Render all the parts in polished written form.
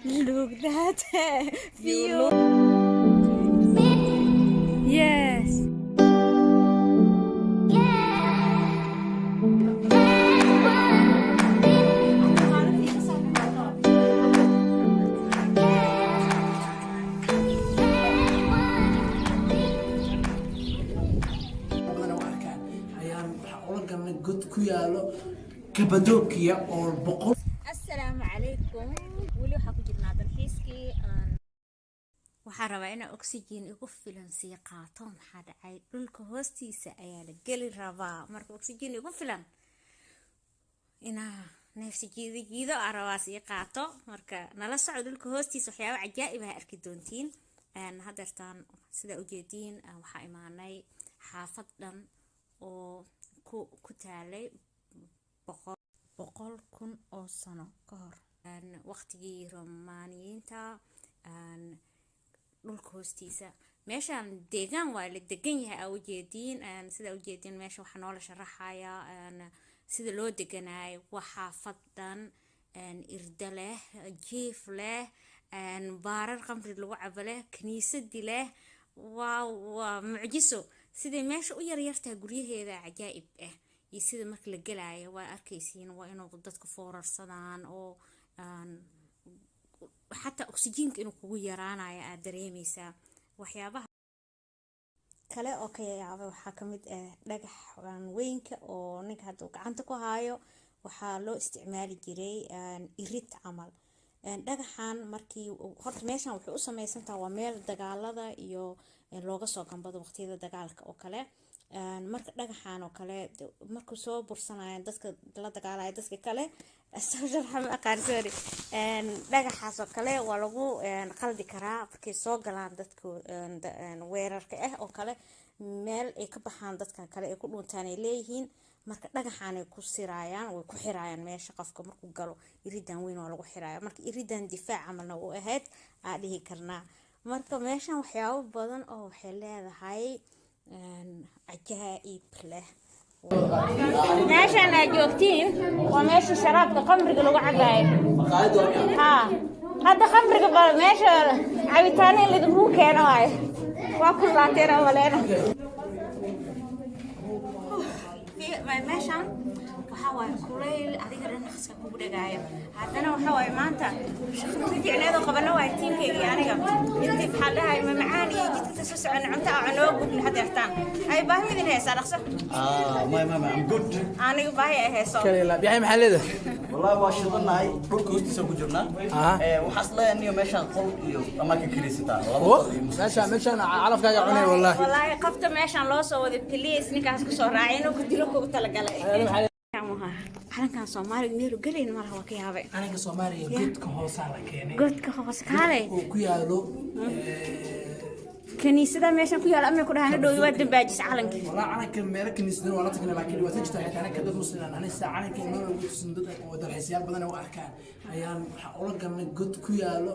Look that view. Yes. قد كيالو كبدوكيا أو بقول. السلام عليكم. ولي waxaa ku jirnaa dalxiiskii waxaan rabaa inaan oxygen igu filan sii qaato maxaa dhacay dhulka hoostiisa ayaa la geli rabaa marka oxygen igu filan inaa neefsi jiido rabaa sii qaato marka nala socdo dhulka hoostiisa waxyaabo cajaa'ib ah arki doontiin hadeertaan sida u jeediin waxaa imaanay xaafad dhan oo ku taalay 100,000 oo sano ka hor waqtigii Roomaaniyiinta dhulka hoostiisa meeshan deegaan waa la degan yahay oo ujeediin sida u jeediin meesha waxa noola sharaxaya sida loo deganaay waxa xaafadan irda leh jiif leh baarar qamri lagu cabo leh kaniisad leh waa mucjiso sida meesha u yar yartaa guryaheeda cajaa'ib ah iyo sida marka la galaayo waa arkaysiin waa inuu dadka foorarsadaan oo حتى أكسجين إنه قوي رانا يا دريميسا وحيابها كلا أوكي يا وحكمت نجح وينك أو نك هادو عنتكو هايو وحالو استعمال جري إريت عمل نجحان مركي هرت ماشان وحقو سميسان تواميل دقالة iyo looga soo gambado waqtiyada dagaalka oo kale marka dhagaxan oo kale markuu soo bursanayaan dadka la dagaalaya dadka kale soo sharxam aqaarsoori dhagaxaas oo kale waa lagu qaldi karaa markay soo galaan dadku weerarka ah oo kale meel ay ka baxaan dadka kale ay ku dhuntaan ay leeyihiin marka dhagaxan ay ku siraayaan way ku xiraayaan meesha qofka markuu galo iridan weyn waa lagu xiraaya marka iridan difaac amalna uu ahayd aan dhihi karnaa marka meeshan waxyaabo badan oo waxay leedahay cajaa'ib leh meeshan aad joogtiin waa meesha sharaabka qamriga lagu cabaayo hadda qamriga bal meesha cabitaan in lagu keeno waa ku laateera waleena meeshan waxa way kuleyl adiga dhanaqska kugu dhagaayo hadana waxa way maanta shaqadii ficneedo qabana waa tiimkeega aniga intii xalahay ma macaan iyo jidka soo socon cunta aan oo gubni hadeertaan ay baahmidin heesa dhaqso ما I'm good aniga baahi ay heeso كلا بيحي محلده والله واشدناhay dhulka hoostiisa ku jirnaa waxaas leeyahay meeshan qol iyo amaaka kiriisata meeshan calafkaaga cunay wallahi qafta meeshan loo soo waday police ninkaas ku soo raacay inuu ku dilo kugu tala galay calankan Soomaaliga meel galeen mar hawa ka yaabay calanka Soomaaliga godka hoose la keenay godka hoose kaalay oo ku yaalo kaniisada meeshan ku yaalo ama ku dhahan dhow waa dambaajis calanka wala calanka meel kaniisada wala tagna laakiin waa tajta xitaa ka dad muslimaan ana calanka inoo ugu sundad oo dalxiisayaal badan oo arkaan ayaan waxa ula galnay god ku yaalo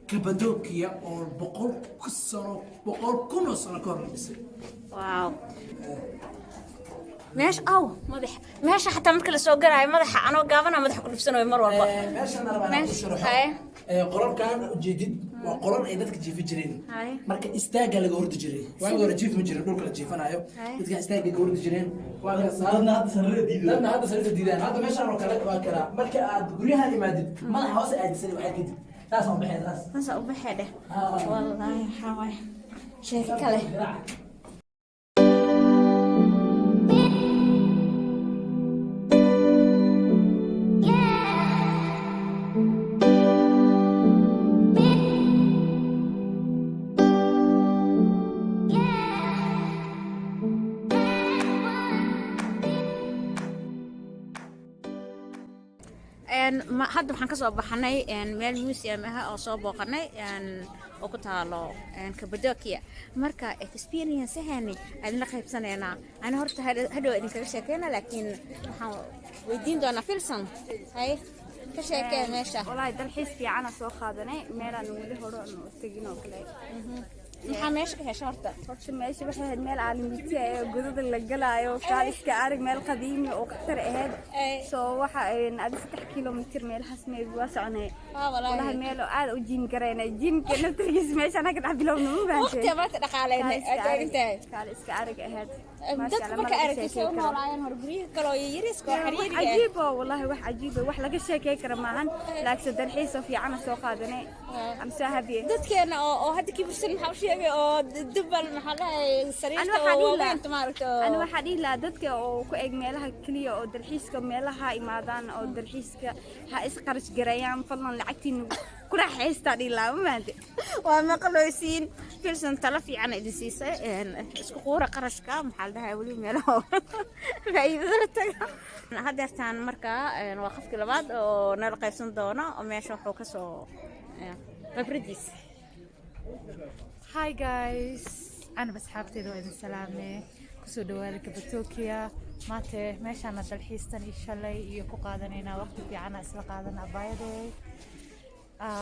Kabadokiya oo 100,000 sano ka hor dhisay waaw ماشي مدح ماشي حتى مركل سو غراي مدح انا غابنا مدح ku dhufsanayo mar walba meesha narabana ku sharaxay qoralkan ujeedid waa qoral ay dadka jiifi jireen marka istaaga laga hordi jiray waa hore jiif ma jirin dhulka la jiifanayo dadka istaaga laga hordi jireen waa ka saarna hadda sanada diidaan hadda meeshan oo kale waa kala marka aad guryaha imaadid madax hoos aad disay waxa kadib taas oo baxay wallahi xaway shay kale hadda waxaan ka soo baxnay meel museum ah oo soo booqanay oo ku taalo Kabadokiya marka experience ahani aan la qaybsanaynaa ana horta hadhow idin kaga sheekeynaa laakiin waxaan weydiin doonaa filsan hay ka sheekee meesha wallahi dalxiis fiican soo qaadanay meel aan wali hore oo tagin oo kale maxaa meesha ka hesha horta meesha waxay ahayd meel caalamiti ah oo godada la galaayo kaal iska arag meel qadiimi oo khatar ahayd soo waxa ay 3 kiiloomitir meelahaas meel waa soconay wallahi meel aad u jiim gareynay jiimka naftigiis meesha anaga dhax bilowno ma baahantay waqti ma dhaqaaleynay adeegtay kaal iska arag ahayd dadka marka aragtay oo noolaayeen horguriga kale oo yariis ko xiriir cajiib wallahi wax cajiib wax laga sheekay kara maahan laakiin dalxiis oo fiican soo qaadanay am soo habiye dadkeena oo hadda kibirsan maxaa u sheegay oo dubal maxaa lahay sariirta oo weynta maaragto ana waxa dhihi lahaa dadka oo ku eeg meelaha kaliya oo dalxiiska meelaha imaadaan oo dalxiiska ha isqarash gareeyaan fadlan lacagtiin ku raaxaysta dhihi lahaa maanta waa maqlooysiin filsan tala fiican idin siisay isku quura qarashka maxaa la dhahay wali meelaha faa'iidada taga hadeertaan markaa waa qofkii labaad oo nala qaybsan doona oo meesha wuxuu ka soo khibradiis Hi guys, أنا بسحبتي ذو إذن سلامة كسو دوالك بتوكيا ماتي ماشانا دالحيستان إن شاء الله يكو قادنينا وقت في عنا إسلا قادنا بايدي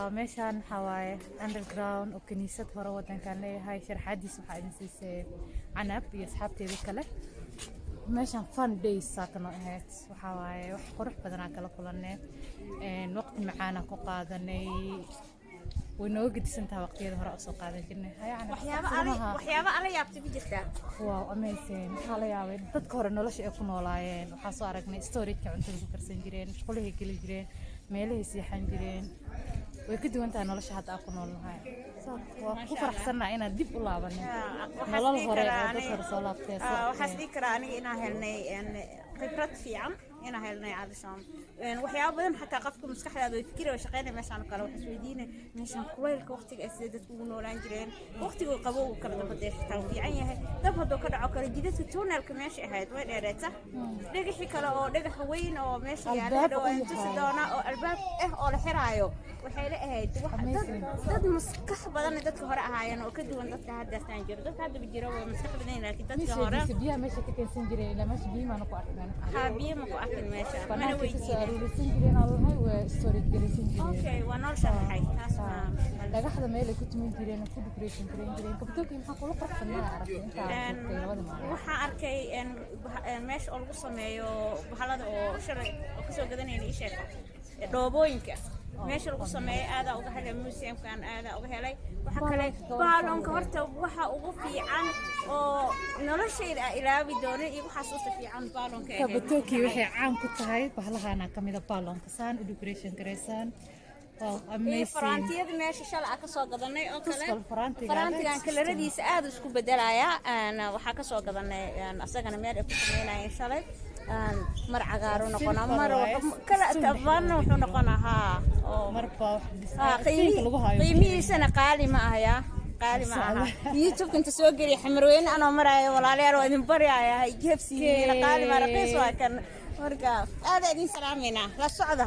ماشان حواي underground وكنيسة هورا ودن كان لي هاي شرحادي سبحا إنسيسي عنب يسحبتي ذكالة ماشان fun days ساكنو إهات وحواي وحقرح بدنا كلا كلاني وقت معانا كو قادني ونوجد سنتها وقتها هراء سوق هذا الجنة يعني وحيابا على يابتي بجرتا واو أميزين حالا ياوين تذكر إنه ليش يكونوا ولاين وحصو عرقنا ستوري كعن تذكر سنجرين شغله كل جرين ميله سيحن جرين ويكدوا أنت إنه ليش حتى أكونوا هاي وكفر حسنا إنا دب الله بني ملال هراء تذكر صلاة وحسدي كراني إنا هلني يعني خبرت في عم إنا هلني علشان وحياة بدن حتى قفكم مسكح هذا يفكر وشقينا ماشي عن قالوا حسودينا ماشي كويل وقتك أسيدة تكونوا ولا جرين وقتك القبو كلا بدي حتى في عينها دب هذا كذا عقل جديد تونا الكماشي هاد وين أريته لقى حكلا أو لقى هوين أو ماشي يعني لو أنت سدانا أو الباب أو الحرايو وحيلة هاد دد مسكح بدن دد هراء هاي أنا أكيد وين دد هاد دستان جرو دد هاد بيجروا مسكح بدن لكن دد هراء مش بيها ماشي كتير سنجرين لا ماشي بيه ما نقول هابيه ما قو أكل ماشي أنا ويجي سنجرين على هاي وستوري كتير سنجرين أوكي ونور شرحي أسمع laga xada meel ay ku tumin jireen ku decoration jireen kabtooki maxaa kula qorxsanaa aragtay inta waxa arkay meesha oo lagu sameeyo bahalada oo shalay oo ka soo gadanayna isheeg dhoobooyinka meesha lagu sameeyo aad uga helay museumkan aad uga helay waxa kale baalonka horta waxa ugu fiican oo noloshayda ilaawi doonay iyo waxa soo fiican baalonka ee kabtooki waxay caan ku tahay bahalahana kamida baalonka saan decoration gareysaan فرانتيد ماشي شلع كسو قدنay oo kale farantigan kalaradiisa aad isku bedelaya waxa ka soo qadanay asagana meel ay ku sameeyeen shalay mar cagaar oo noqona mar kala tabaan wuxuu noqonahaa oo marba qiimihiisana qaali ma aha qaali ma aha youtube inta soo geliya xamarweyn anoo maraayo walaalayaal oo idin baryaaya jeebsiina qaali ma raqiis waa kan marka aad idin salaamayna la socda